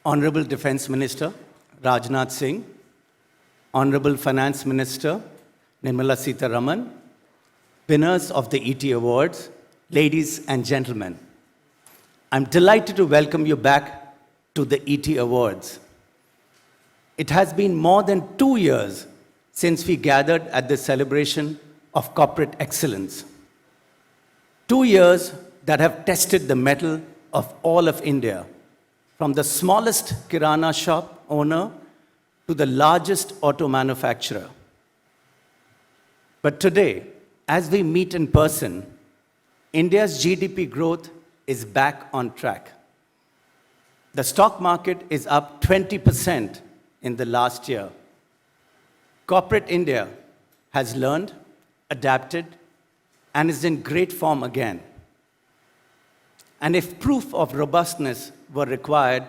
Honorable Defense Minister Rajnath Singh, Honorable Finance Minister Nirmala Sitharaman, winners of the ET Awards, ladies and gentlemen, I'm delighted to welcome you back to the ET Awards. It has been more than 2 years since we gathered at the celebration of corporate excellence. 2 years that have tested the mettle of all of India, from the smallest kirana shop owner to the largest auto manufacturer. But today, as we meet in person, India's GDP growth is back on track. The stock market is up 20% in the last year. Corporate India has learned, adapted, and is in great form again. And if proof of robustness were required,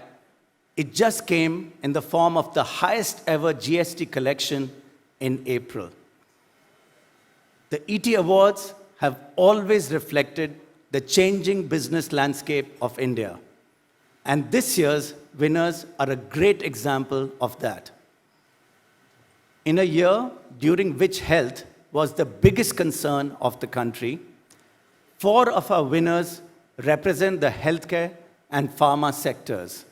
it just came in the form of the highest ever GST collection in April. The ET Awards have always reflected the changing business landscape of India. And this year's winners are a great example of that. In a year during which health was the biggest concern of the country, 4 of our winners represent the healthcare and pharma sectors.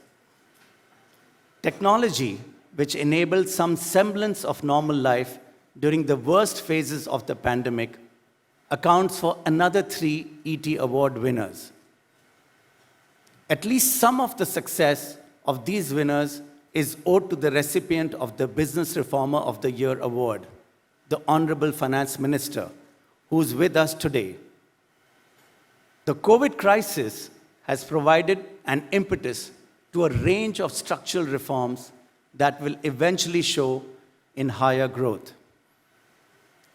Technology, which enabled some semblance of normal life during the worst phases of the pandemic, accounts for another 3 ET Award winners. At least some of the success of these winners is owed to the recipient of the Business Reformer of the Year award, the Honorable Finance Minister, who is with us today. The COVID crisis has provided an impetus to a range of structural reforms that will eventually show in higher growth.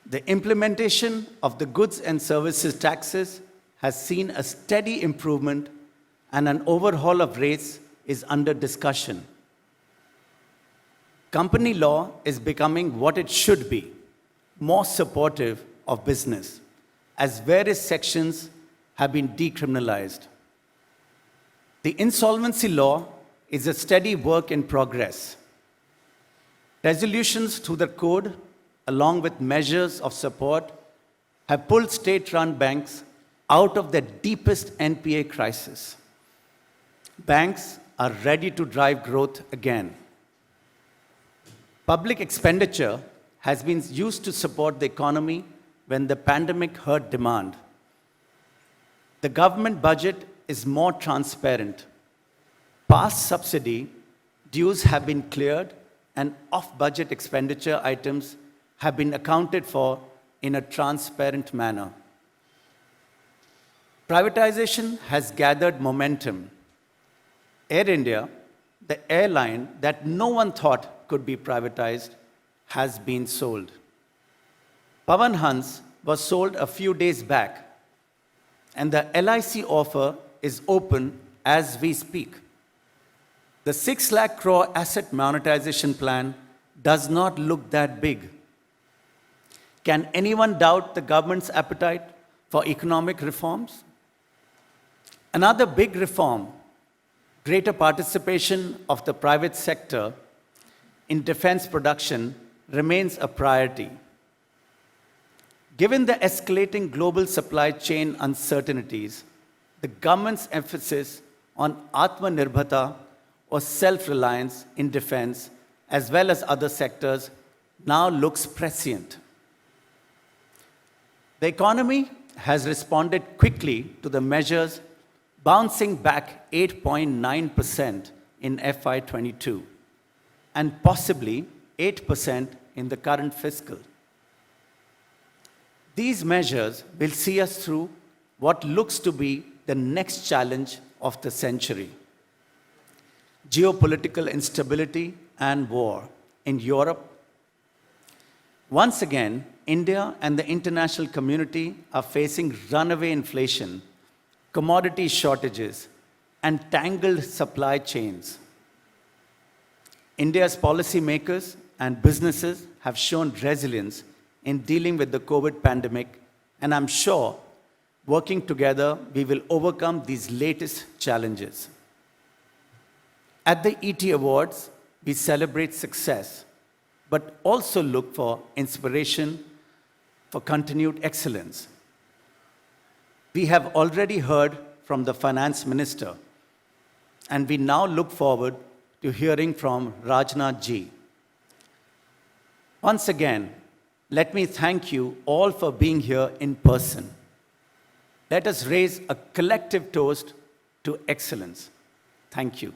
The implementation of the goods and services taxes has seen a steady improvement, and an overhaul of rates is under discussion. Company law is becoming what it should be, more supportive of business, as various sections have been decriminalized. The insolvency law is a steady work in progress. Resolutions to the code, along with measures of support, have pulled state-run banks out of their deepest NPA crisis. Banks are ready to drive growth again. Public expenditure has been used to support the economy when the pandemic hurt demand. The government budget is more transparent. Past subsidy dues have been cleared, and off-budget expenditure items have been accounted for in a transparent manner. Privatization has gathered momentum. Air India, the airline that no one thought could be privatized, has been sold. Pawan Hans was sold a few days back, and the LIC offer is open as we speak. The 6 lakh crore asset monetization plan does not look that big. Can anyone doubt the government's appetite for economic reforms? Another big reform, greater participation of the private sector in defense production, remains a priority. Given the escalating global supply chain uncertainties, the government's emphasis on Atmanirbharta, or self-reliance in defense, as well as other sectors, now looks prescient. The economy has responded quickly to the measures, bouncing back 8.9% in FY22 and possibly 8% in the current fiscal. These measures will see us through what looks to be the next challenge of the century: geopolitical instability and war in Europe. Once again, India and the international community are facing runaway inflation, commodity shortages, and tangled supply chains. India's policymakers and businesses have shown resilience in dealing with the COVID pandemic, and I'm sure working together, we will overcome these latest challenges. At the ET Awards, we celebrate success, but also look for inspiration for continued excellence. We have already heard from the Finance Minister, and we now look forward to hearing from Rajnath ji. Once again, let me thank you all for being here in person. Let us raise a collective toast to excellence. Thank you.